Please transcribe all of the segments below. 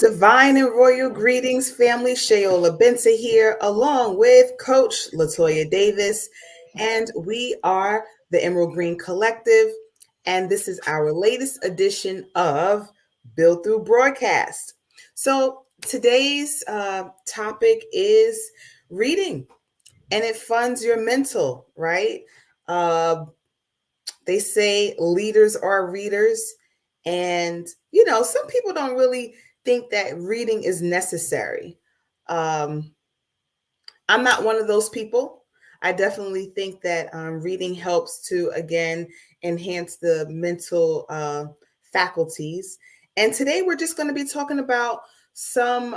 Divine and royal greetings, family. Shayola Bensa here, along with Coach Latoya Davis, and we are the Emerald Green Collective, and this is our latest edition of Build Through Broadcast. So today's topic is reading, and it funds your mental, right? Uh, they say leaders are readers. And, some people don't really think that reading is necessary. Um, I'm not one of those people. I definitely think that reading helps to, again, enhance the mental faculties. And today we're just going to be talking about some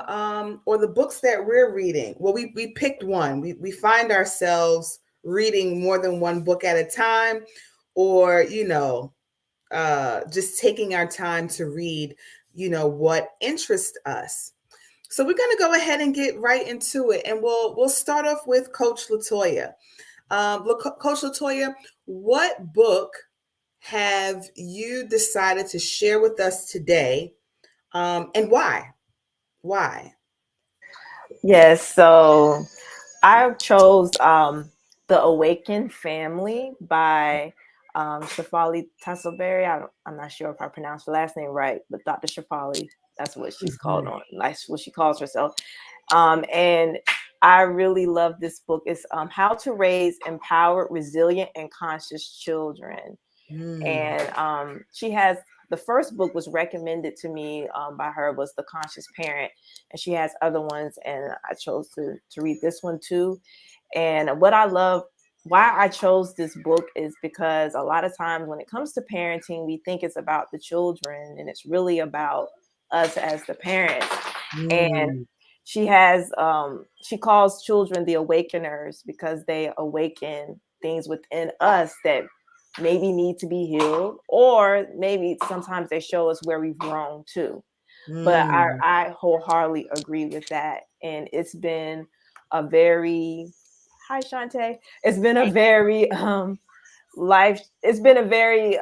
or the books that we're reading. Well, we picked one. We find ourselves reading more than one book at a time, or just taking our time to read what interests us. So we're going to go ahead and get right into it, and we'll start off with Coach Latoya. Coach Latoya, what book have you decided to share with us today, and why? Yes, so I chose The Awakened Family by Shafali Tasselberry. I'm not sure if I pronounced her last name right, but Dr. Shafali, that's what she's called on. That's what she calls herself. And I really love this book. It's How to Raise Empowered, Resilient, and Conscious Children. And she has the first book was recommended to me by her, was The Conscious Parent, and she has other ones, and I chose to read this one too. And what I love, why I chose this book, is because a lot of times when it comes to parenting, we think it's about the children, and it's really about us as the parents. And she calls children the awakeners, because they awaken things within us that maybe need to be healed, or maybe sometimes they show us where we've grown too. But I wholeheartedly agree with that. And it's been a very, hi Shantae, it's been a very it's been a very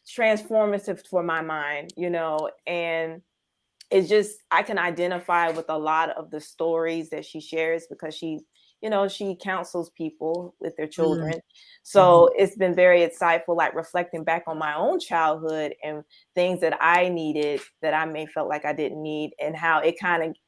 transformative for my mind, and it's just, I can identify with a lot of the stories that she shares, because she counsels people with their children. So it's been very insightful, like reflecting back on my own childhood and things that I needed that I may felt like I didn't need, and how it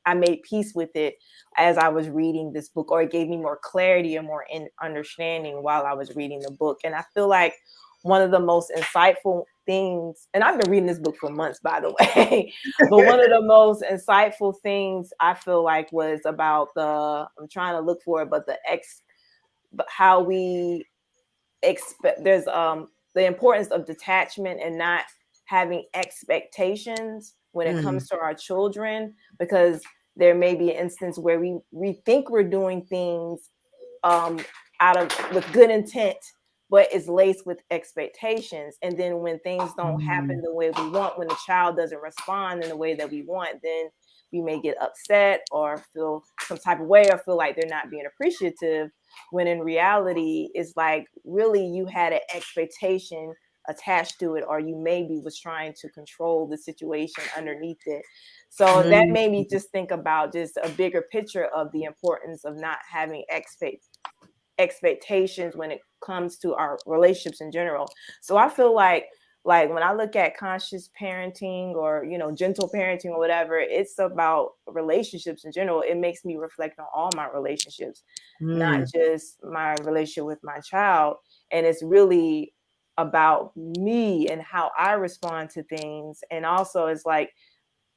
I made peace with it as I was reading this book, or it gave me more clarity and more understanding while I was reading the book. And I feel like one of the most insightful things, and I've been reading this book for months, by the way, but one of the most insightful things I feel like was about I'm trying to look for it, but how we expect, there's the importance of detachment and not having expectations when it comes to our children, because there may be an instance where we think we're doing things with good intent, but it's laced with expectations. And then when things don't happen the way we want, when the child doesn't respond in the way that we want, then we may get upset or feel some type of way, or feel like they're not being appreciative, when in reality, it's like, really, you had an expectation attached to it, or you maybe was trying to control the situation underneath it. So that made me just think about just a bigger picture of the importance of not having expectations when it comes to our relationships in general. So I feel like when I look at conscious parenting, or gentle parenting, or whatever, it's about relationships in general. It makes me reflect on all my relationships, not just my relationship with my child. And it's really about me and how I respond to things. And also, it's like,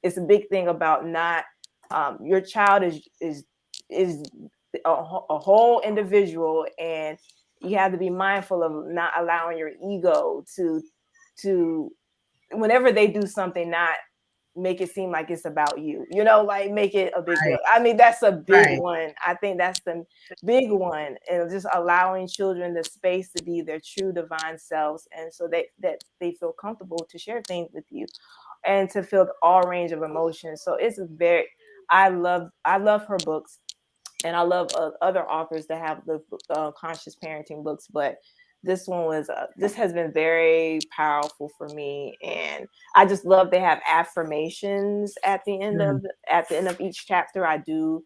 it's a big thing about not your child is a whole individual, and you have to be mindful of not allowing your ego to whenever they do something, not make it seem like it's about you, like make it a big deal. I mean, that's a big one. I think that's the big one. And just allowing children the space to be their true divine selves, and so that they feel comfortable to share things with you, and to feel all range of emotions. So it's I love her books. And I love other authors that have the conscious parenting books, but this one was this has been very powerful for me, and I just love they have affirmations at the end of each chapter. I do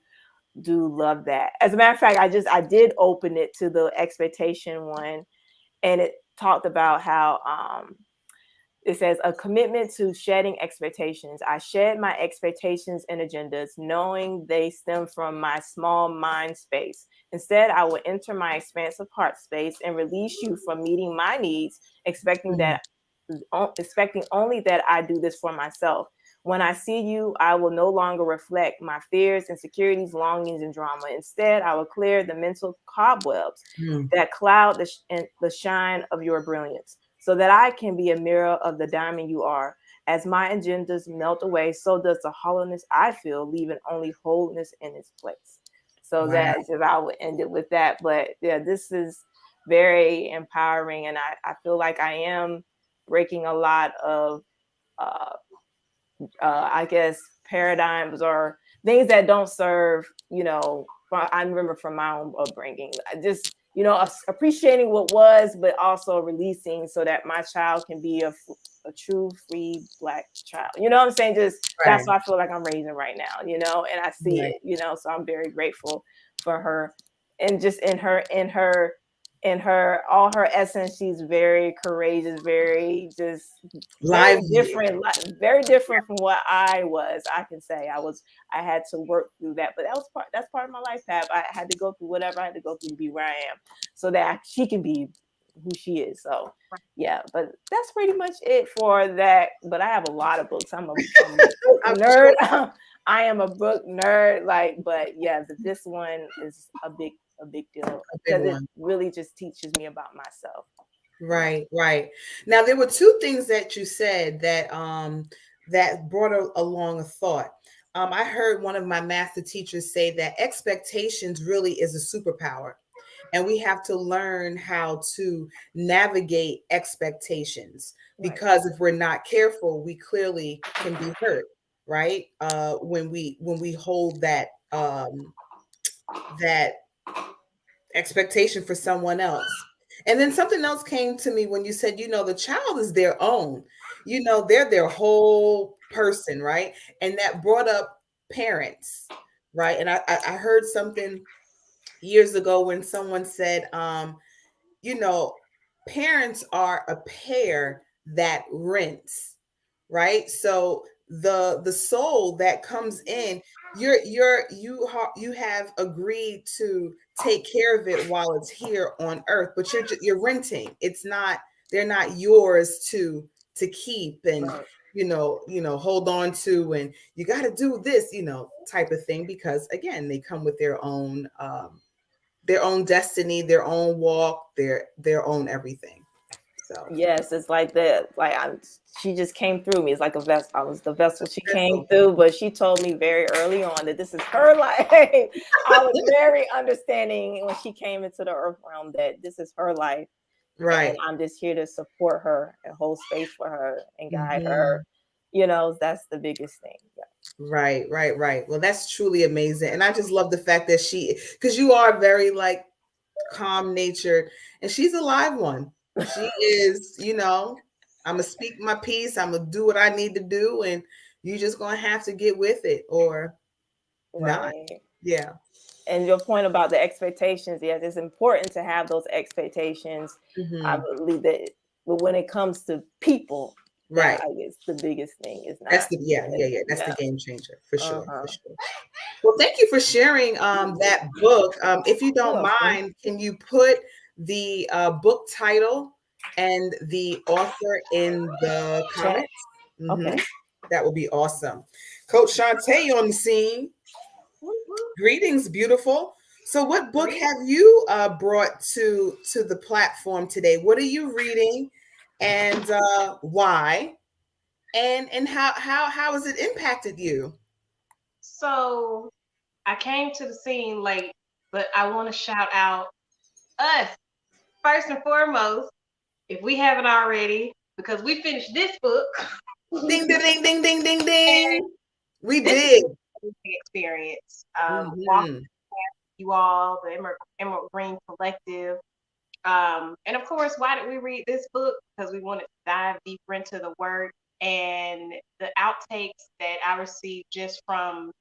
love that. As a matter of fact, I did open it to the expectation one, and it talked about how it says a commitment to shedding expectations. I shed my expectations and agendas, knowing they stem from my small mind space. Instead, I will enter my expansive heart space and release you from meeting my needs, expecting only that I do this for myself. When I see you, I will no longer reflect my fears, insecurities, longings, and drama. Instead, I will clear the mental cobwebs that cloud the shine of your brilliance, so that I can be a mirror of the diamond you are. As my agendas melt away, so does the hollowness I feel, leaving only wholeness in its place. So that's if I would end it with that. But yeah, this is very empowering, and I feel like I am breaking a lot of I guess paradigms or things that don't serve, I remember from my own upbringing, just, appreciating what was, but also releasing so that my child can be a true free Black child. You know what I'm saying? Just that's what I feel like I'm raising right now, and I see it, so I'm very grateful for her, and just in her all her essence, she's very courageous, very just very different from what I was. I can say I had to work through that, but that's part of my life path. I had to go through whatever I had to go through to be where I am, so that she can be who she is. So yeah, but that's pretty much it for that. But I have a lot of books. I'm a book nerd. I am a book nerd, but yeah, this one is a big deal because it really just teaches me about myself. Right. Now there were two things that you said that that brought along a thought. I heard one of my master teachers say that expectations really is a superpower, and we have to learn how to navigate expectations, because if we're not careful, we clearly can be hurt, right? When we hold that that expectation for someone else. And then something else came to me when you said, the child is their own, they're their whole person, right? And that brought up parents, right? And I heard something years ago when someone said, you know, parents are a pair that rents, right? So the soul that comes in, you have agreed to take care of it while it's here on earth, but you're renting. It's not, they're not yours to keep and hold on to, and you got to do this, type of thing, because again, they come with their own destiny, their own walk, their own everything. So yes, it's like that. She just came through me. It's like a vessel. I was the vessel she came through, but she told me very early on that this is her life. I was very understanding when she came into the earth realm that this is her life, right. And I'm just here to support her and hold space for her and guide her. That's the biggest thing. Yeah. Right. Well, that's truly amazing, and I just love the fact that because you are very like calm natured, and she's a live one. She is, I'm gonna speak my piece. I'm gonna do what I need to do, and you just gonna have to get with it or not. Yeah. And your point about the expectations, yes, it's important to have those expectations. I believe that, but when it comes to people, right, I guess the biggest thing is not. That's the game changer for sure. Well, thank you for sharing that book. If you don't mind, can you put the book title and the author in the comments? Okay. That would be awesome. Coach Shantae on the scene. Greetings, beautiful. So what book have you brought to the platform today? What are you reading, and why? And how has it impacted you? So I came to the scene late, but I want to shout out us first and foremost, if we haven't already, because we finished this book. Ding ding ding ding ding ding. We did. Experience. Walking you all, the Emerald Green Collective. And of course, why did we read this book? Because we wanted to dive deeper into the word, and the outtakes that I received just from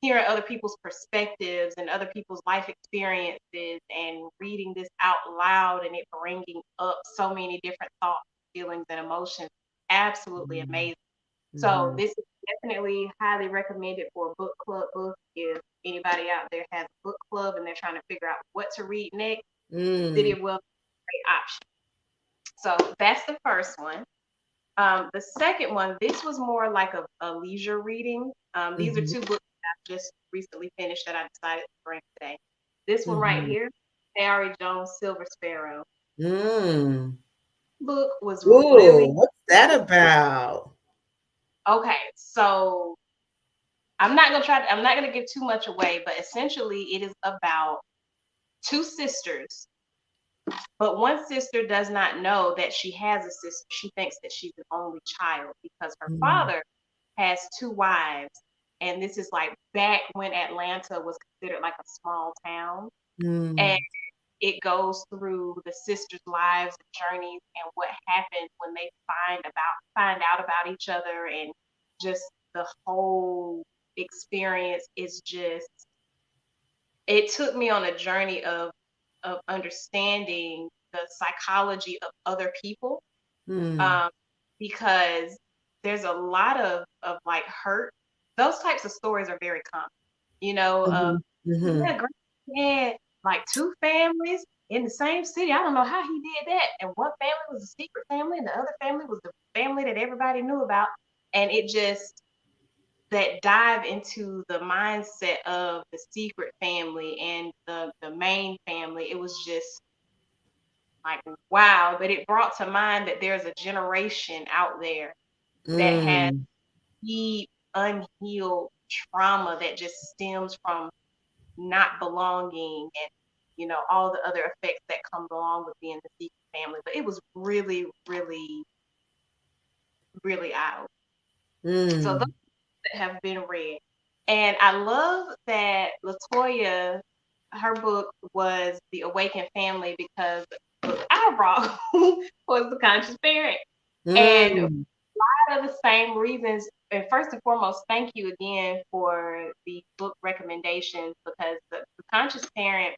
hearing other people's perspectives and other people's life experiences and reading this out loud and it bringing up so many different thoughts, feelings, and emotions. Absolutely amazing. So this is definitely highly recommended for a book club book. If anybody out there has a book club and they're trying to figure out what to read next, City of Wealth is a great option. So that's the first one. The second one, this was more like a leisure reading. These are two books that I just recently finished that I decided to bring today. This one right here, Barry Jones' Silver Sparrow. Book was really what's that about? okay. So I'm not gonna give too much away, but essentially it is about two sisters, but one sister does not know that she has a sister. She thinks that she's an only child because her father has two wives. And this is like back when Atlanta was considered like a small town. And it goes through the sisters' lives and journeys and what happened when they find out about each other, and just the whole experience is just, it took me on a journey of understanding the psychology of other people, because there's a lot of like hurt. Those types of stories are very common, you know. Yeah, great had like two families in the same city. I don't know how he did that. And one family was a secret family, and the other family was the family that everybody knew about. And it just, that dive into the mindset of the secret family and the main family, it was just like, wow. But it brought to mind that there's a generation out there that has deep, unhealed trauma that just stems from not belonging and, you know, all the other effects that come along with being the secret family. But it was really, really, really out. So those that have been read. And I love that Latoya, her book was The Awakened Family, because the book I brought was The Conscious Parent. And a lot of the same reasons. And first and foremost, thank you again for the book recommendations, because the Conscious Parent,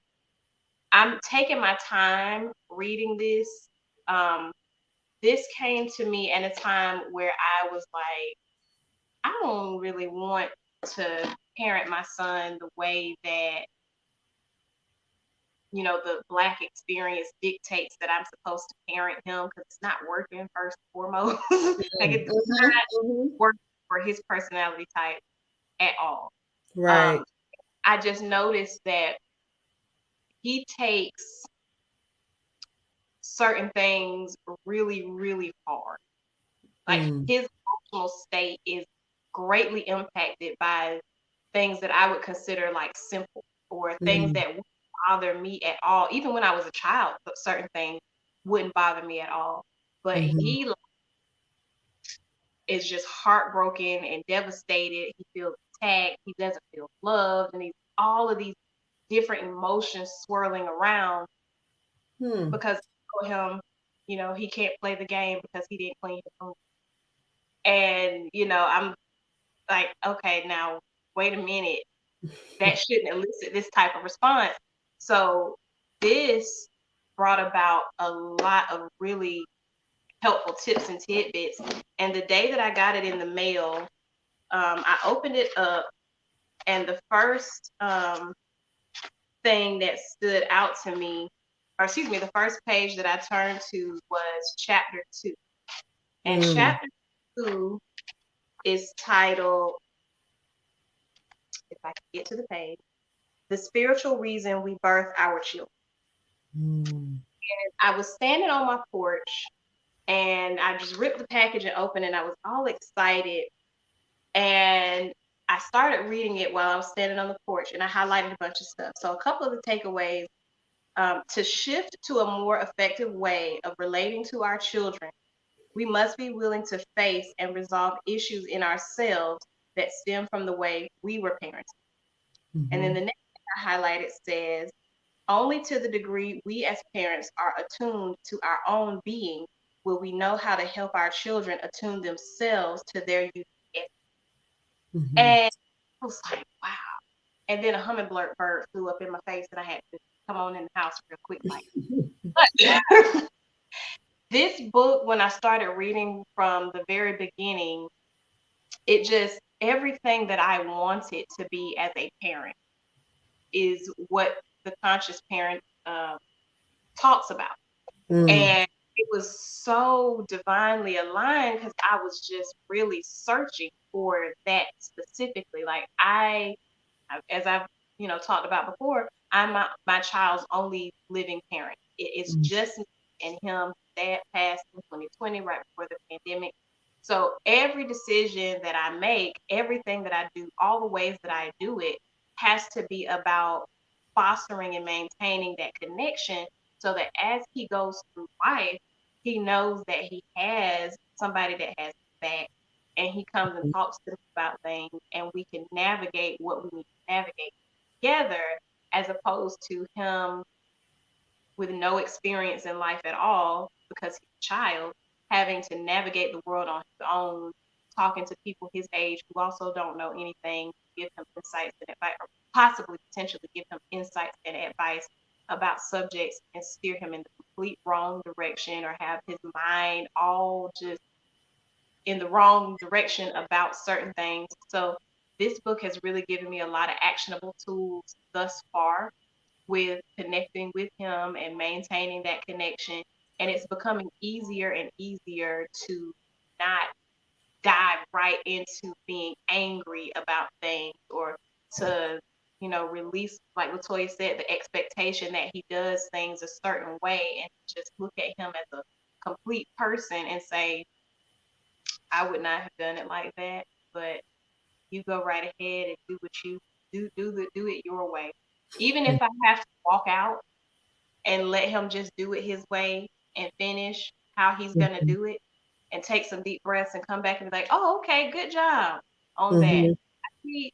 I'm taking my time reading this. This came to me at a time where I was like, I don't really want to parent my son the way that, you know, the Black experience dictates that I'm supposed to parent him, because it's not working first and foremost. Like it's not working for his personality type at all. Right. I just noticed that he takes certain things really, really hard. Like his emotional state is greatly impacted by things that I would consider like simple, or things that wouldn't bother me at all. Even when I was a child, but certain things wouldn't bother me at all. But he is just heartbroken and devastated. He feels attacked. He doesn't feel loved, and he's all of these different emotions swirling around because for him, you know, he can't play the game because he didn't clean his room. And, you know, I'm like, okay, now wait a minute. That shouldn't elicit this type of response. So this brought about a lot of really helpful tips and tidbits. And the day that I got it in the mail, I opened it up, and the first thing that stood out to me, or excuse me, the first page that I turned to was chapter 2. And chapter 2 is titled, if I can get to the page, The Spiritual Reason We Birth Our Children. And I was standing on my porch, and I just ripped the package and opened it, and I was all excited. And I started reading it while I was standing on the porch, and I highlighted a bunch of stuff. So a couple of the takeaways, to shift to a more effective way of relating to our children, we must be willing to face and resolve issues in ourselves that stem from the way we were parented. And then the next thing I highlighted says, only to the degree we as parents are attuned to our own being will we know how to help our children attune themselves to their unique essence. Mm-hmm. And I was like, wow. And then a hummingbird flew up in my face, and I had to come on in the house real quick, like. But this book, when I started reading from the very beginning, it just everything that I wanted to be as a parent is what the conscious parent talks about. Mm. And it was so divinely aligned because I was just really searching for that specifically. Like as I've talked about before, I'm my child's only living parent. It's Mm. just me and him. Dad passed in 2020, right before the pandemic. So every decision that I make, everything that I do, all the ways that I do it, has to be about fostering and maintaining that connection, so that as he goes through life, he knows that he has somebody that has his back, and he comes and talks to them about things, and we can navigate what we need to navigate together, as opposed to him with no experience in life at all because he's a child, having to navigate the world on his own, talking to people his age who also don't know anything, give him insights and advice, or possibly potentially give him insights and advice about subjects and steer him in the complete wrong direction, or have his mind all just in the wrong direction about certain things. So this book has really given me a lot of actionable tools thus far with connecting with him and maintaining that connection. And it's becoming easier and easier to not dive right into being angry about things, or to, release, like Latoya said, the expectation that he does things a certain way, and just look at him as a complete person and say, I would not have done it like that, but you go right ahead and do what you do it your way. Even if I have to walk out and let him just do it his way and finish how he's gonna Mm-hmm. do it, and take some deep breaths and come back and be like, oh, okay, good job on that. Mm-hmm.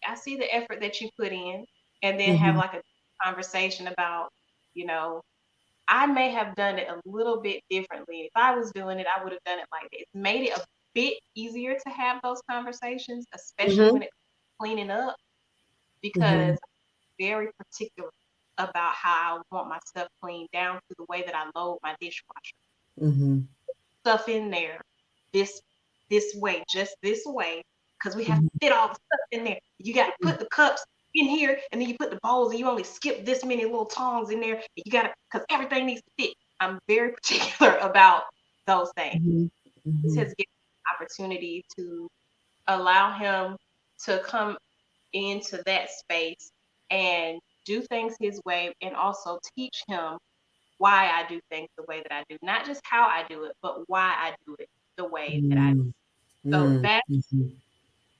I see the effort that you put in, and then have Mm-hmm. like a conversation about, you know, I may have done it a little bit differently. If I was doing it, I would have done it like this. Made it a bit easier to have those conversations, especially Mm-hmm. when it comes to cleaning up, Mm-hmm. because I'm very particular about how I want my stuff cleaned, down to the way that I load my dishwasher. Mm-hmm. Stuff in there this this way, just this way, because we have to Mm-hmm. fit all the stuff in there. You got to put the cups in here, and then you put the bowls, and you only skip this many little tongs in there. And you got to, because everything needs to fit. I'm very particular about those things. Mm-hmm. This Mm-hmm. has given me an opportunity to allow him to come into that space and do things his way, and also teach him why I do things the way that I do. Not just how I do it, but why I do it the way that I do. So Mm-hmm. that's Mm-hmm.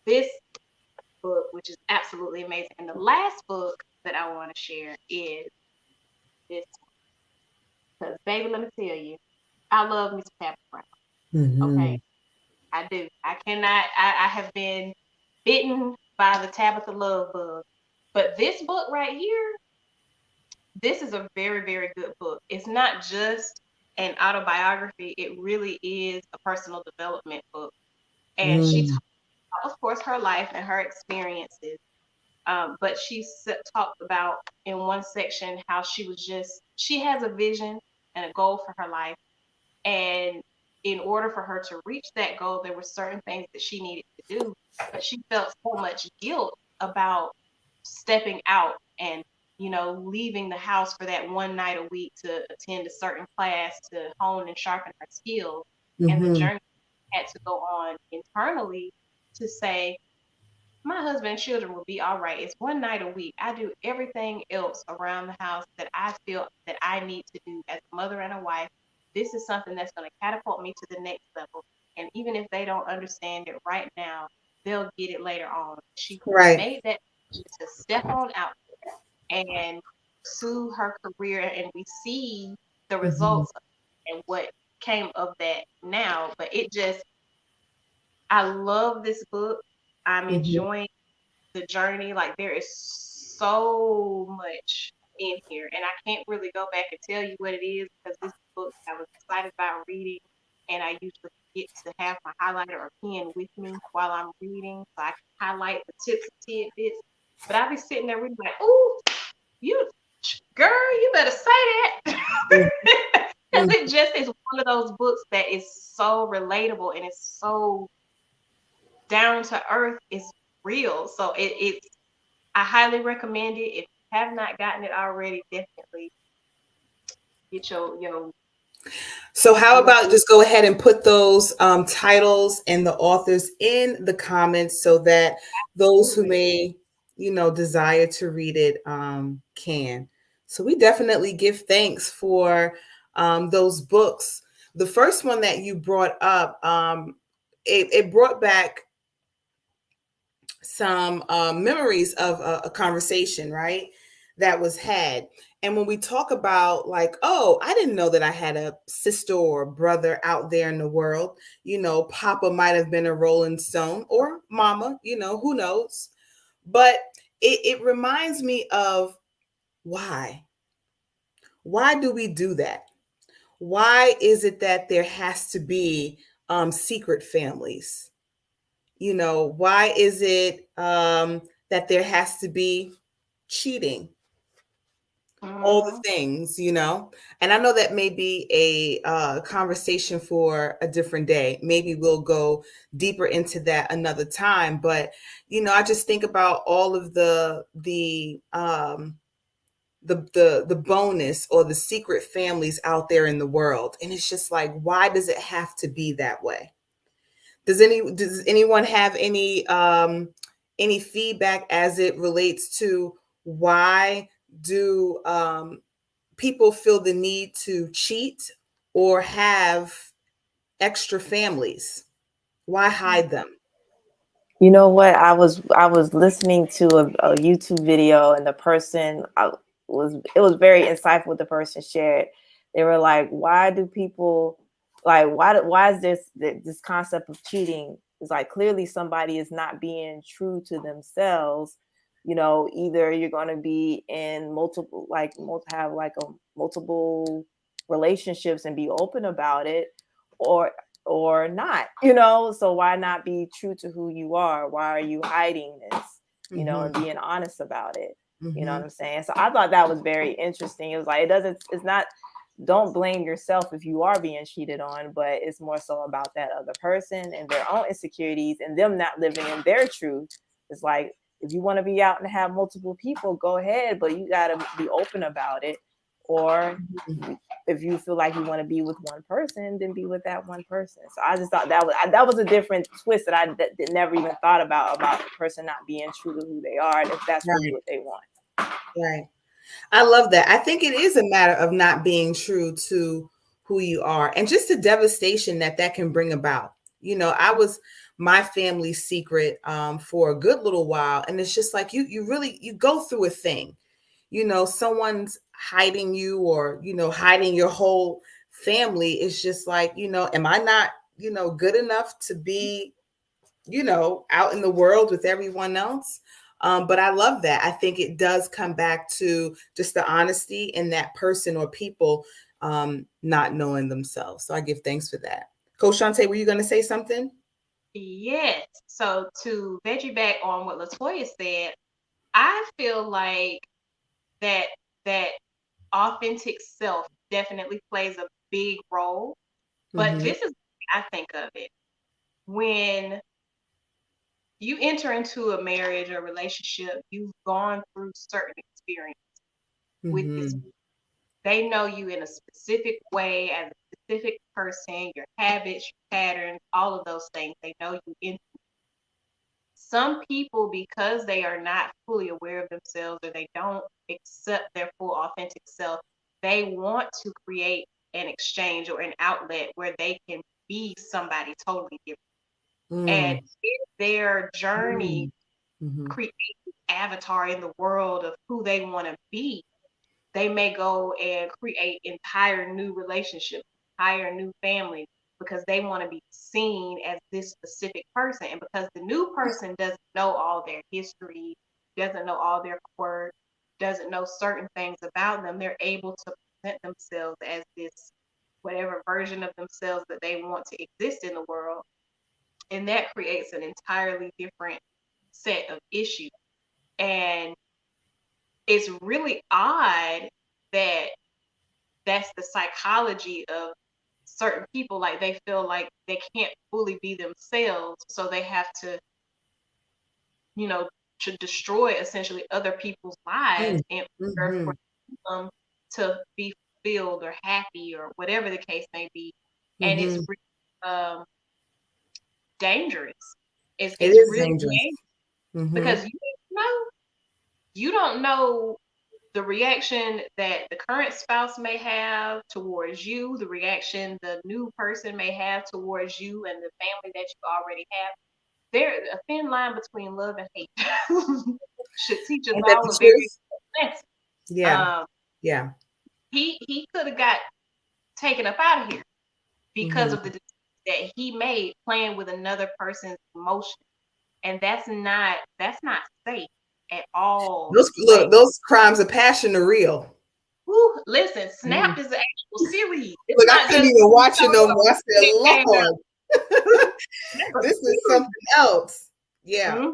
this book, which is absolutely amazing. And the last book that I want to share is this. Because, baby, let me tell you, I love Miss Tabitha Brown. Mm-hmm. Okay, I do. I cannot. I have been bitten by the Tabitha love bug. But this book right here, this is a very, very good book. It's not just an autobiography, it really is a personal development book. And she Mm-hmm. talked about, of course, her life and her experiences. But she talked about in one section how she has a vision and a goal for her life. And in order for her to reach that goal, there were certain things that she needed to do. But she felt so much guilt about stepping out and, leaving the house for that one night a week to attend a certain class to hone and sharpen her skills. And the Mm-hmm. journey had to go on internally to say, my husband and children will be all right. It's one night a week. I do everything else around the house that I feel that I need to do as a mother and a wife. This is something that's going to catapult me to the next level. And even if they don't understand it right now, they'll get it later on. She Right. made that decision to step on out and pursue her career, and we see the Mm-hmm. results and what came of that now. But I love this book. I'm Mm-hmm. enjoying the journey. Like, there is so much in here, and I can't really go back and tell you what it is because this book I was excited about reading, and I usually get to have my highlighter or pen with me while I'm reading, so I can highlight the tips and tidbits. But I'll be sitting there reading like, "Ooh, you girl, you better say that," because it just is one of those books that is so relatable and it's so down to earth. It's real, so it's. I highly recommend it. If you have not gotten it already, definitely get your. So how about just go ahead and put those titles and the authors in the comments so that those who may, desire to read it can. So we definitely give thanks for those books. The first one that you brought up, it brought back some memories of a conversation, right? That was had. And when we talk about, like, oh, I didn't know that I had a sister or a brother out there in the world, Papa might have been a Rolling Stone or Mama, who knows? But it reminds me of why. Why do we do that? Why is it that there has to be secret families? Why is it that there has to be cheating, all the things, and I know that may be a conversation for a different day. Maybe we'll go deeper into that another time, but I just think about all of the bonus or the secret families out there in the world, and it's just like, why does it have to be that way? Does anyone have any feedback as it relates to why do people feel the need to cheat or have extra families? Why hide them? You know what? I was listening to a YouTube video, and the person was very insightful. What the person shared, they were like, "Why do people like why is this concept of cheating? It's like clearly somebody is not being true to themselves. Either you're going to be in have like a multiple relationships and be open about it, or not, so why not be true to who you are? Why are you hiding this, and being honest about it? You know what I'm saying? So I thought that was very interesting. It was like, it's not, don't blame yourself if you are being cheated on, but it's more so about that other person and their own insecurities and them not living in their truth. It's like, if you want to be out and have multiple people, go ahead, but you got to be open about it. Or if you feel like you want to be with one person, then be with that one person. So I just thought that was a different twist that I never even thought about the person not being true to who they are, and if that's really what they want. Right. I love that. I think it is a matter of not being true to who you are and just the devastation that can bring about. I was my family's secret for a good little while. And it's just like, you go through a thing, someone's hiding you or, hiding your whole family. It's just like, am I not, good enough to be, out in the world with everyone else? But I love that. I think it does come back to just the honesty in that person or people not knowing themselves. So I give thanks for that. Coach Shante, were you going to say something? Yes. So to veggie back on what Latoya said, I feel like that authentic self definitely plays a big role. But this is I think of it. When you enter into a marriage or relationship, you've gone through certain experience with this. They know you in a specific way as a specific person, your habits, your patterns, all of those things. They know you in. Some people, because they are not fully aware of themselves or they don't accept their full authentic self, they want to create an exchange or an outlet where they can be somebody totally different. And in their journey, create an avatar in the world of who they want to be, they may go and create entire new relationships, entire new family, because they want to be seen as this specific person. And because the new person doesn't know all their history, doesn't know all their quirks, doesn't know certain things about them, they're able to present themselves as this whatever version of themselves that they want to exist in the world. And that creates an entirely different set of issues. And it's really odd that that's the psychology of certain people. Like they feel like they can't fully be themselves, so they have to, you know, to destroy essentially other people's lives in order for them to be fulfilled or happy or whatever the case may be. And it's really dangerous. It's is really dangerous. dangerous because you don't know the reaction that the current spouse may have towards you, the reaction the new person may have towards you and the family that you already have. There's a thin line between love and hate. Should teach us Ain't that all the a very truth? lesson. Yeah. Yeah. He could have got taken up out of here because of the decision that he made playing with another person's emotion. And that's not safe at all. Those crimes of passion are real. Whew, listen, Snapped is an actual series. It's Look, I not couldn't just even watch it no more. I it said, Lord, this is something else. Yeah,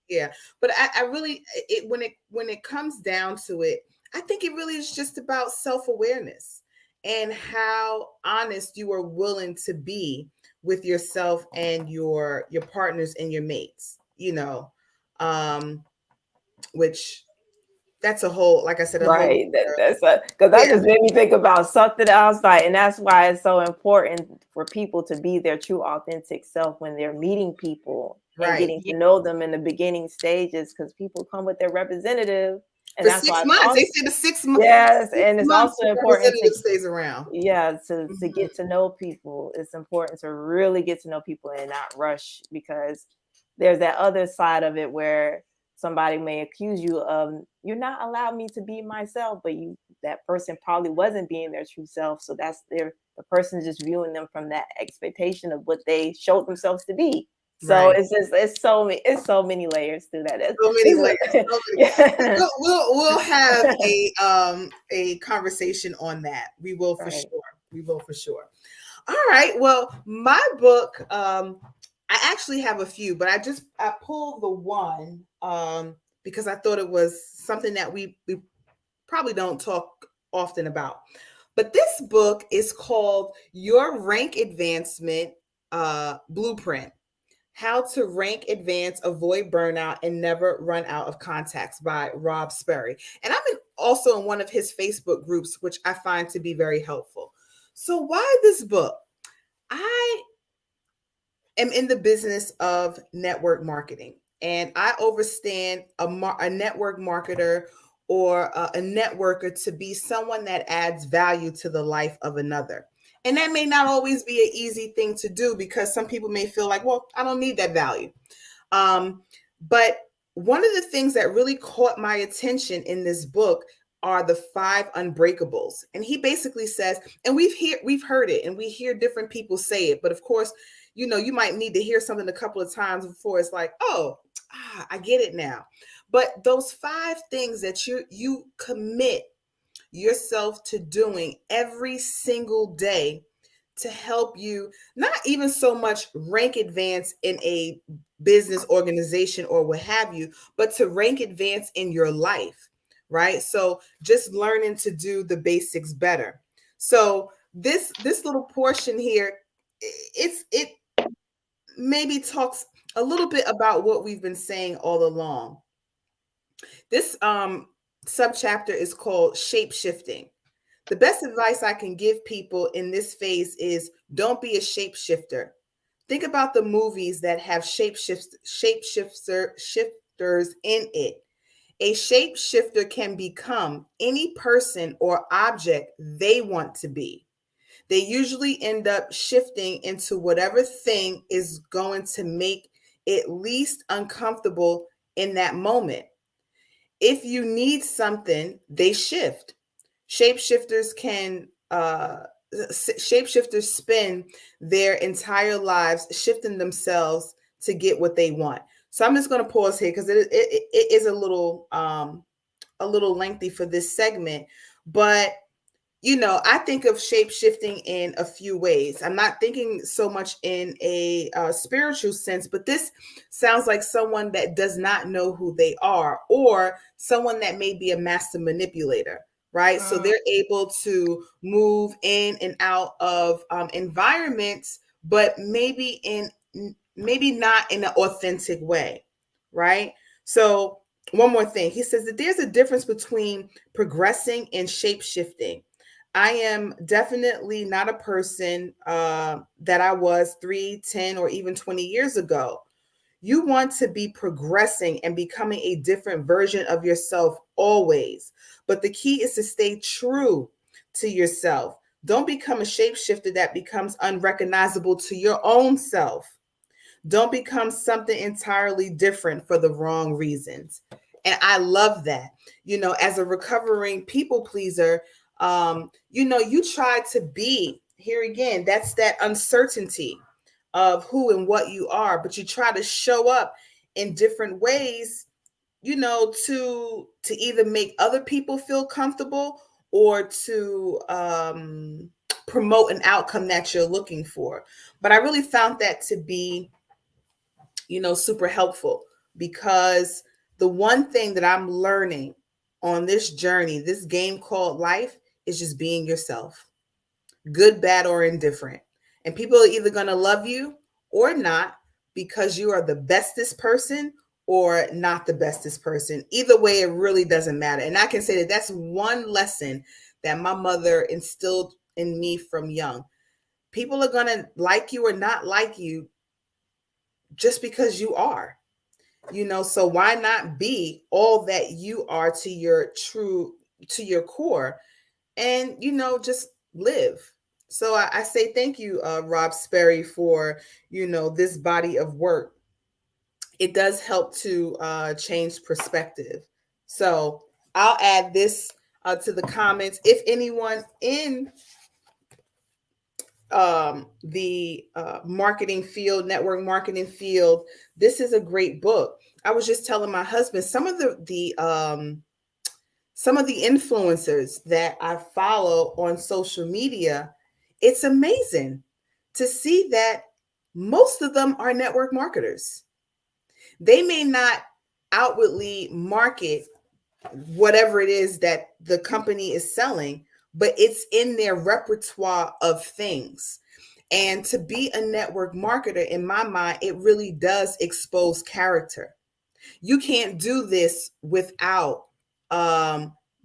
yeah. But I really, when it comes down to it, I think it really is just about self-awareness and how honest you are willing to be with yourself and your partners and your mates, which that's a whole, like I said, a whole. Right. That's because that just made me think about something else. Like, and that's why it's so important for people to be their true, authentic self when they're meeting people and getting to know them in the beginning stages. Because people come with their representative, and for that's 6 why months. They said the 6 months. Yes, and it's also important to stays around. Yeah, to get to know people. It's important to really get to know people and not rush, because there's that other side of it where somebody may accuse you of, you're not allowing me to be myself, but that person probably wasn't being their true self. So the person just viewing them from that expectation of what they showed themselves to be. So it's so many layers to that. So many layers. We'll have a conversation on that. We will for sure. All right. Well, my book, I actually have a few, but I pulled the one because I thought it was something that we probably don't talk often about. But this book is called Your Rank Advancement Blueprint: How to Rank Advance, Avoid Burnout, and Never Run Out of Contacts by Rob Sperry. And I'm also in one of his Facebook groups, which I find to be very helpful. So why this book? I am in the business of network marketing, and I understand a network marketer or a networker to be someone that adds value to the life of another. And that may not always be an easy thing to do, because some people may feel like, well, I don't need that value. But one of the things that really caught my attention in this book are the 5 unbreakables. And he basically says, and we've heard it and we hear different people say it, but of course, you might need to hear something a couple of times before it's like, I get it now. But those 5 things that you commit yourself to doing every single day to help you not even so much rank advance in a business organization or what have you, but to rank advance in your life, right? So just learning to do the basics better. So this little portion here, it maybe talks a little bit about what we've been saying all along. This subchapter is called shape shifting. The best advice I can give people in this phase is don't be a shapeshifter. Think about the movies that have shapeshifters in it. A shapeshifter can become any person or object they want to be. They usually end up shifting into whatever thing is going to make it least uncomfortable in that moment. If you need something, they shift. Shapeshifters spend their entire lives shifting themselves to get what they want. So I'm just going to pause here because it is a little a little lengthy for this segment, but I think of shape shifting in a few ways. I'm not thinking so much in a spiritual sense, but this sounds like someone that does not know who they are, or someone that may be a master manipulator, right? So they're able to move in and out of environments, but maybe not in an authentic way, right? So one more thing, he says that there's a difference between progressing and shape shifting. I am definitely not a person that I was 3, 10, or even 20 years ago. You want to be progressing and becoming a different version of yourself always. But the key is to stay true to yourself. Don't become a shapeshifter that becomes unrecognizable to your own self. Don't become something entirely different for the wrong reasons. And I love that. As a recovering people pleaser, you try to be, here again, that's that uncertainty of who and what you are, but you try to show up in different ways, to either make other people feel comfortable or to promote an outcome that you're looking for. But I really found that to be super helpful, because the one thing that I'm learning on this journey, this game called life, is just being yourself, good, bad, or indifferent. And people are either going to love you or not, because you are the bestest person or not the bestest person. Either way, it really doesn't matter. And I can say that that's one lesson that my mother instilled in me from young. People are going to like you or not like you just because you are. So why not be all that you are to your core, and just live. So I say thank you, Rob Sperry, for this body of work. It does help to change perspective. So I'll add this to the comments. If anyone in the marketing field, network marketing field, this is a great book. I was just telling my husband, some of the influencers that I follow on social media, it's amazing to see that most of them are network marketers. They may not outwardly market whatever it is that the company is selling, but it's in their repertoire of things. And to be a network marketer, in my mind, it really does expose character. You can't do this without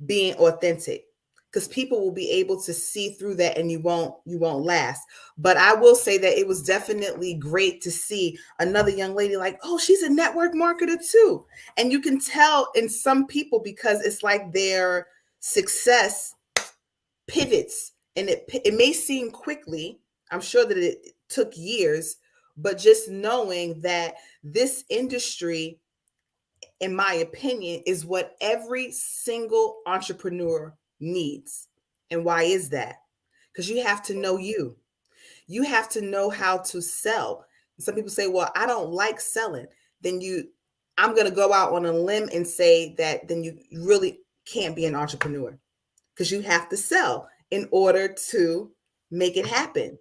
being authentic, because people will be able to see through that, and you won't last. But I will say that it was definitely great to see another young lady like, oh, she's a network marketer too. And you can tell in some people, because it's like their success pivots, and it may seem quickly. I'm sure that it took years, but just knowing that this industry, in my opinion, is what every single entrepreneur needs. And why is that? Because you have to know you. You have to know how to sell. Some people say, well, I don't like selling. I'm going to go out on a limb and say that then you really can't be an entrepreneur, because you have to sell in order to make it happen.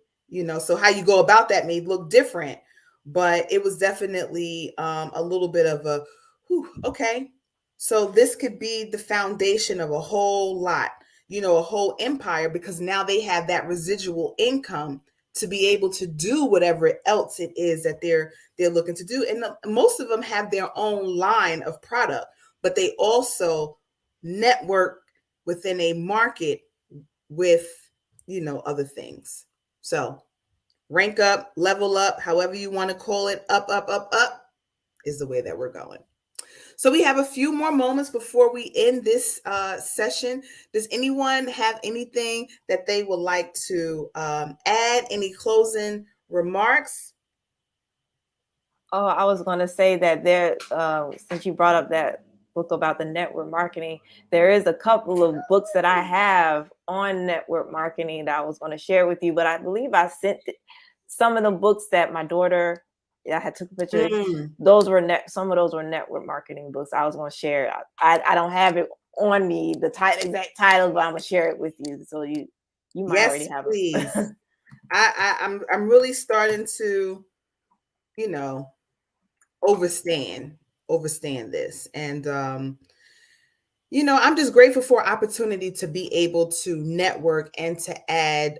So how you go about that may look different, but it was definitely a little bit of a, whew, okay. So this could be the foundation of a whole lot, a whole empire, because now they have that residual income to be able to do whatever else it is that they're looking to do. And most of them have their own line of product, but they also network within a market with, other things. So rank up, level up, however you want to call it, up is the way that we're going. So we have a few more moments before we end this session. Does anyone have anything that they would like to add? Any closing remarks? Oh, I was going to say that there, since you brought up that book about the network marketing, there is a couple of books that I have on network marketing that I was going to share with you, but I believe I sent some of the books that my daughter Yeah, I had took a picture. Those were some of those were network marketing books. I was going to share. I don't have it on me, the exact title, but I'm gonna share it with you. So you might already have please. it. I'm really starting to, you know, overstand this. And I'm just grateful for opportunity to be able to network and to add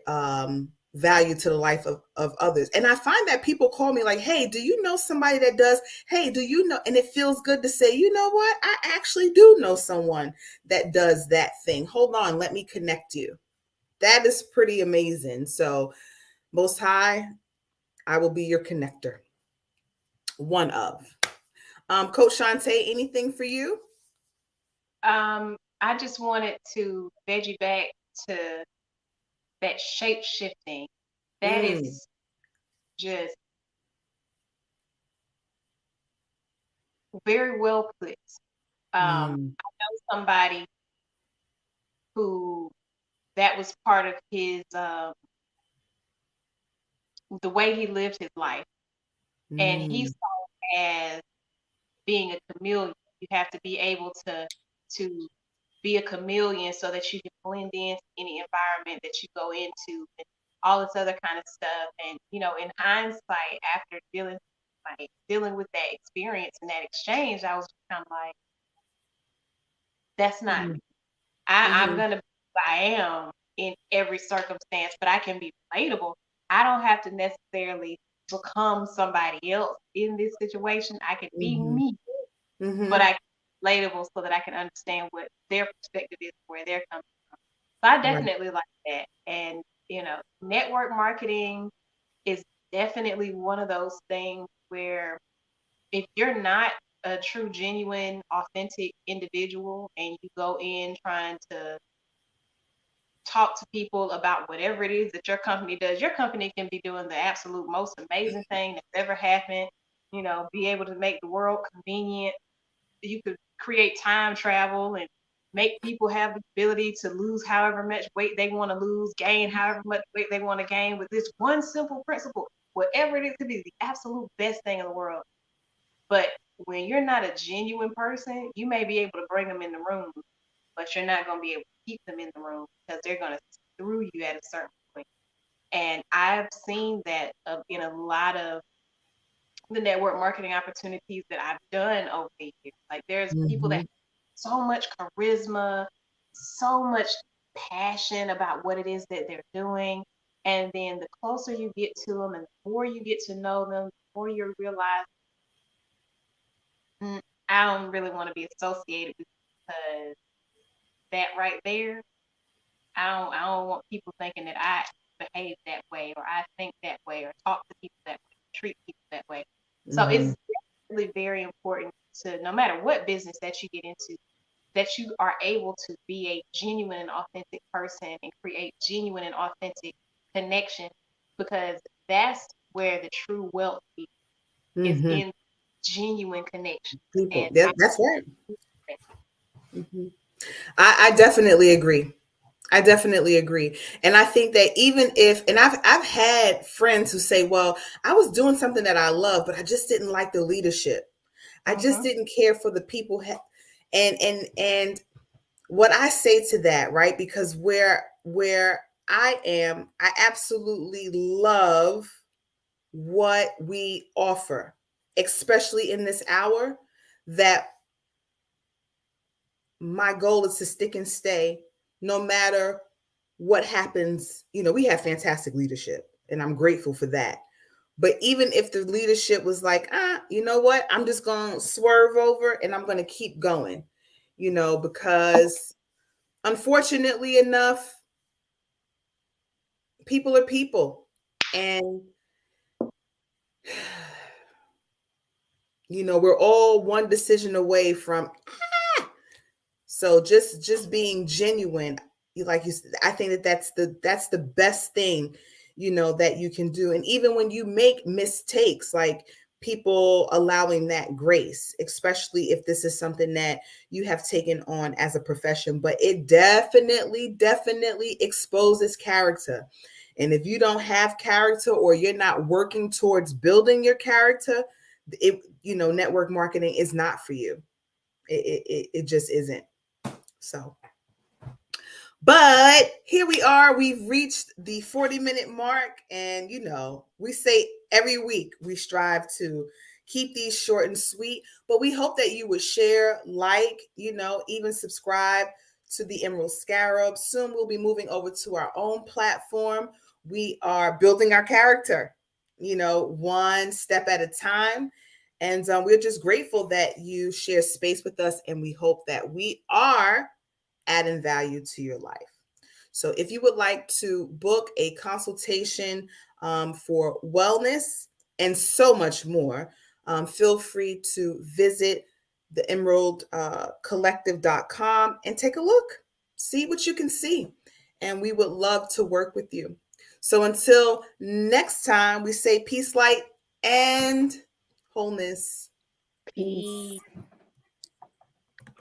value to the life of others. And I find that people call me like, hey, do you know somebody that does? Hey, do you know? And it feels good to say, you know what? I actually do know someone that does that thing. Hold on, let me connect you. That is pretty amazing. So, Most High, I will be your connector. One of. Coach Shantae, anything for you? I just wanted to veggie back to that shape shifting. That is just very well put. I know somebody who that was part of his the way he lived his life, and he saw it as being a chameleon. You have to be able to be a chameleon so that you can blend into any environment that you go into and all this other kind of stuff. And in hindsight, after dealing with that experience and that exchange, I was kind of like, that's not me. I'm gonna be who I am in every circumstance, but I can be relatable. I don't have to necessarily become somebody else in this situation. I can be me, but I can be relatable so that I can understand what their perspective is, where they're coming from. So I definitely like that. And network marketing is definitely one of those things where if you're not a true, genuine, authentic individual and you go in trying to talk to people about whatever it is that your company does, your company can be doing the absolute most amazing thing that's ever happened, be able to make the world convenient. You could create time travel and make people have the ability to lose however much weight they want to lose, gain however much weight they want to gain with this one simple principle. Whatever it is, could be the absolute best thing in the world. But when you're not a genuine person, you may be able to bring them in the room, but you're not going to be able to keep them in the room because they're going to see through you at a certain point. And I've seen that in a lot of the network marketing opportunities that I've done over the years. Like there's people that have so much charisma, so much passion about what it is that they're doing. And then the closer you get to them and the more you get to know them, the more you realize, I don't really want to be associated with you because that right there, I don't want people thinking that I behave that way or I think that way or talk to people that way, treat people that way. So it's really very important to, no matter what business that you get into, that you are able to be a genuine and authentic person and create genuine and authentic connection, because that's where the true wealth is in genuine connection. People. And Yeah, that's right. I definitely agree. I definitely agree. And I think that even if, and I've had friends who say, well, I was doing something that I love, but I just didn't like the leadership. I just didn't care for the people. And what I say to that, right? Because where I am, I absolutely love what we offer, especially in this hour, that my goal is to stick and stay no matter what happens. We have fantastic leadership and I'm grateful for that. But even if the leadership was like, you know what, I'm just going to swerve over and I'm going to keep going, because unfortunately enough, people are people. And, we're all one decision away from, so just being genuine, like you said, I think that's the best thing, that you can do. And even when you make mistakes, like people allowing that grace, especially if this is something that you have taken on as a profession, but it definitely exposes character. And if you don't have character or you're not working towards building your character, network marketing is not for you. It just isn't. So, but here we are. We've reached the 40-minute mark. And, we say every week we strive to keep these short and sweet. But we hope that you would share, even subscribe to the Emerald Scarab. Soon we'll be moving over to our own platform. We are building our character, one step at a time. And we're just grateful that you share space with us. And we hope that we are adding value to your life. So if you would like to book a consultation for wellness and so much more, feel free to visit the emeraldcollective.com and take a look, see what you can see. And we would love to work with you. So until next time, we say peace, light, and wholeness. Peace.